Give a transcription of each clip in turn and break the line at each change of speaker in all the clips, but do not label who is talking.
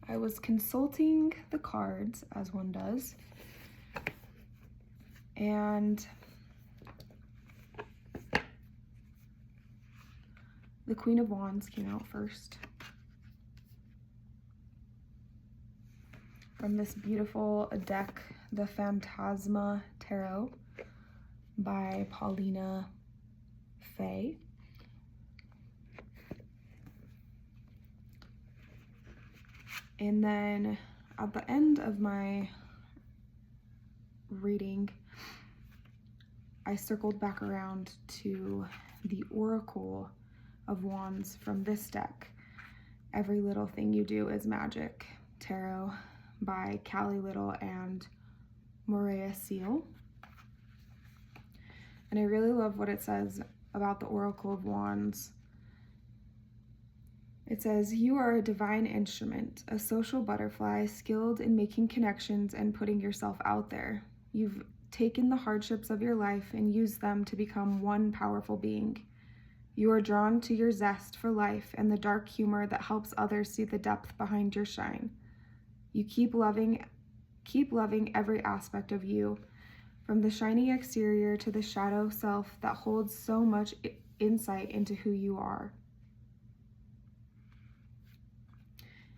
I was consulting the cards, as one does, and the Queen of Wands came out first. From this beautiful deck, the Phantasma Tarot by Paulina. And then at the end of my reading, I circled back around to the Oracle of Wands from this deck, Every Little Thing You Do Is Magic Tarot by Callie and Moorea Seal. And I really love what it says about the Oracle of Wands. It says, you are a divine instrument, a social butterfly skilled in making connections and putting yourself out there. You've taken the hardships of your life and used them to become one powerful being. You are drawn to your zest for life and the dark humor that helps others see the depth behind your shine. You keep loving every aspect of you, from the shiny exterior to the shadow self that holds so much insight into who you are.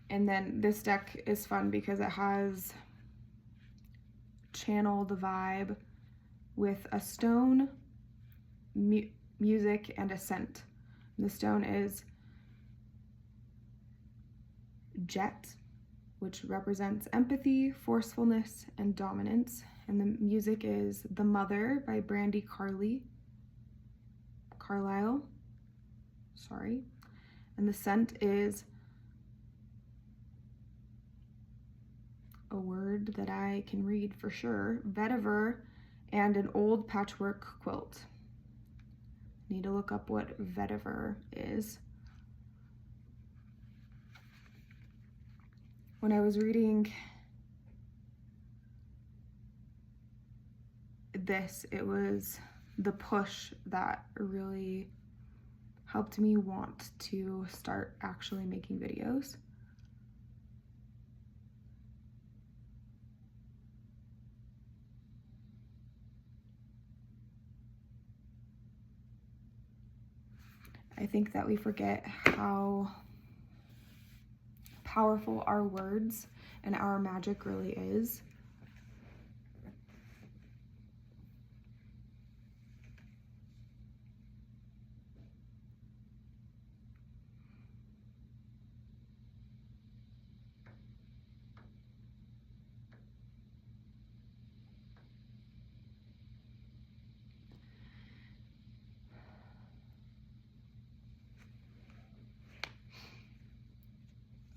And then this deck is fun because it has Channel the Vibe with a stone, music, and a scent. And the stone is Jet, which represents empathy, forcefulness, and dominance. And the music is The Mother by Brandy Carlisle. And the scent is a word that I can read for sure, vetiver, and an old patchwork quilt. Need to look up what vetiver is. When I was reading this, it was the push that really helped me want to start actually making videos. I think that we forget how powerful our words and our magic really is.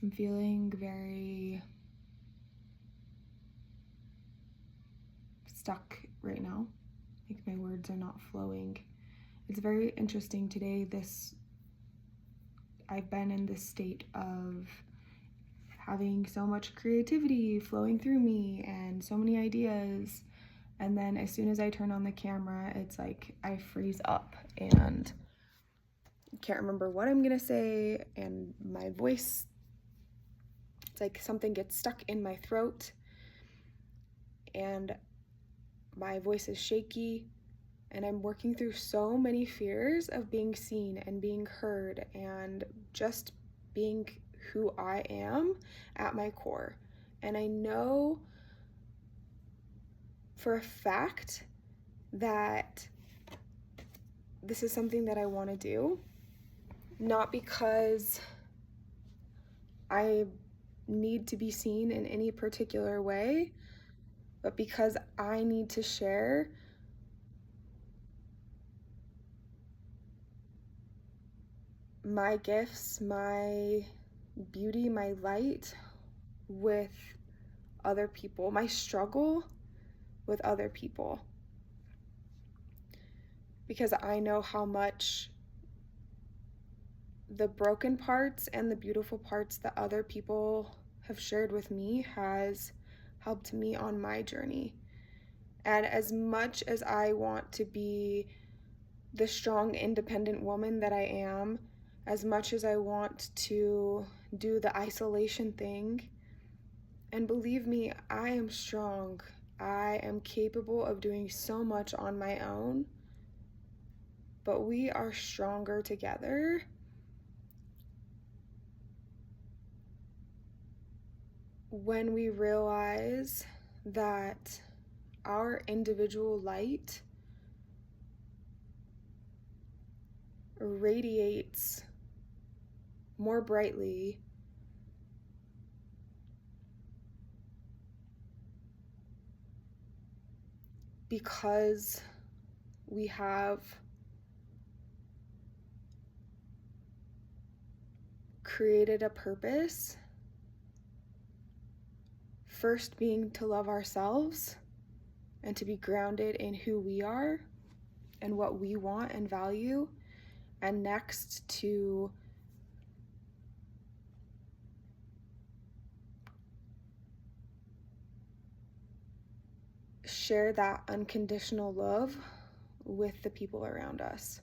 I'm feeling very stuck right now. Like my words are not flowing. It's very interesting today. I've been in this state of having so much creativity flowing through me and so many ideas. And then as soon as I turn on the camera, it's like I freeze up and can't remember what I'm gonna say, and my voice, it's like something gets stuck in my throat and my voice is shaky, and I'm working through so many fears of being seen and being heard and just being who I am at my core. And I know for a fact that this is something that I want to do, not because I need to be seen in any particular way, but because I need to share my gifts, my beauty, my light with other people, my struggle with other people. Because I know how much the broken parts and the beautiful parts that other people have shared with me has helped me on my journey. And as much as I want to be the strong, independent woman that I am, as much as I want to do the isolation thing, And believe me, I am strong. I am capable of doing so much on my own, but we are stronger together. When we realize that our individual light radiates more brightly because we have created a purpose, first being to love ourselves and to be grounded in who we are and what we want and value, and next to share that unconditional love with the people around us.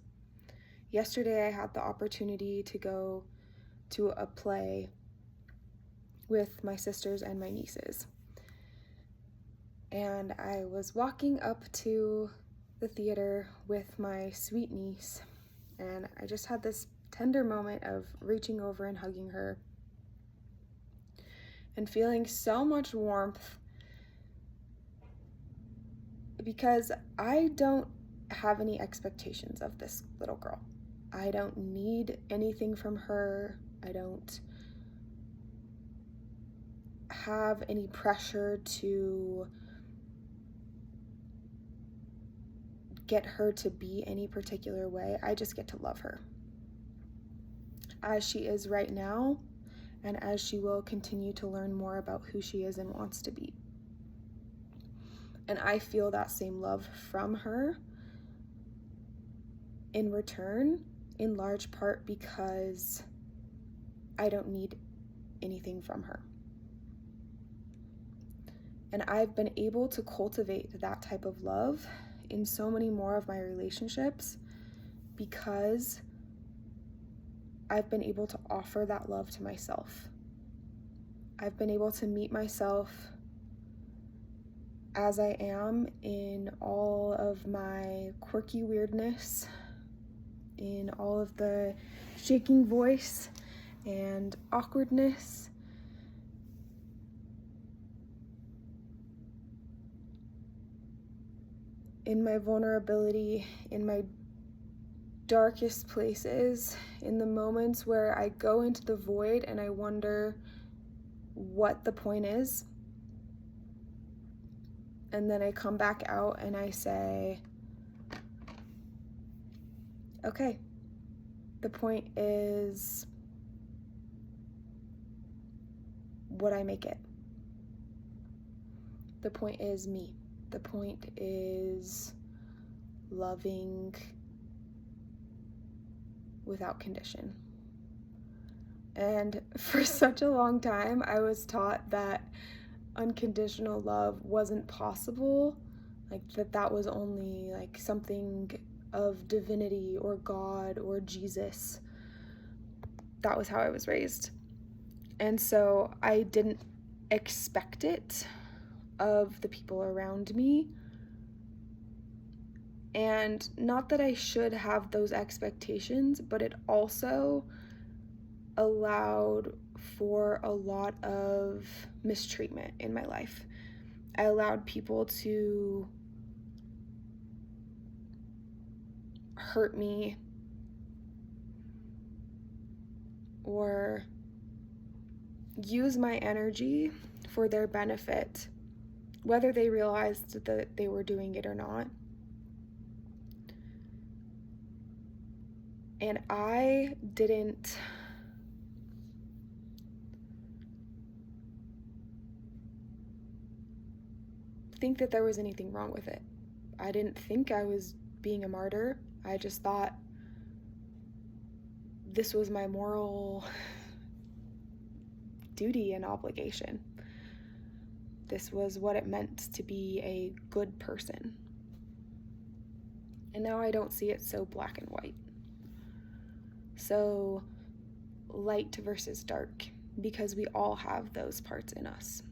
Yesterday I had the opportunity to go to a play with my sisters and my nieces. And I was walking up to the theater with my sweet niece, and I just had this tender moment of reaching over and hugging her and feeling so much warmth, because I don't have any expectations of this little girl. I don't need anything from her. I don't have any pressure to get her to be any particular way. I just get to love her as she is right now, and as she will continue to learn more about who she is and wants to be. And I feel that same love from her in return, in large part because I don't need anything from her. And I've been able to cultivate that type of love in so many more of my relationships because I've been able to offer that love to myself. I've been able to meet myself as I am in all of my quirky weirdness, in all of the shaking voice and awkwardness, in my vulnerability, in my darkest places, in the moments where I go into the void and I wonder what the point is. And then I come back out and I say, okay, the point is what I make it. The point is me. The point is loving without condition. And for such a long time, I was taught that unconditional love wasn't possible, like that was only like something of divinity or God or Jesus. That was how I was raised. And so I didn't expect it of the people around me. And not that I should have those expectations, but it also allowed for a lot of mistreatment in my life. I allowed people to hurt me or use my energy for their benefit, whether they realized that they were doing it or not. And I didn't think that there was anything wrong with it. I didn't think I was being a martyr. I just thought this was my moral duty and obligation. This was what it meant to be a good person. And now I don't see it so black and white. So light versus dark, because we all have those parts in us.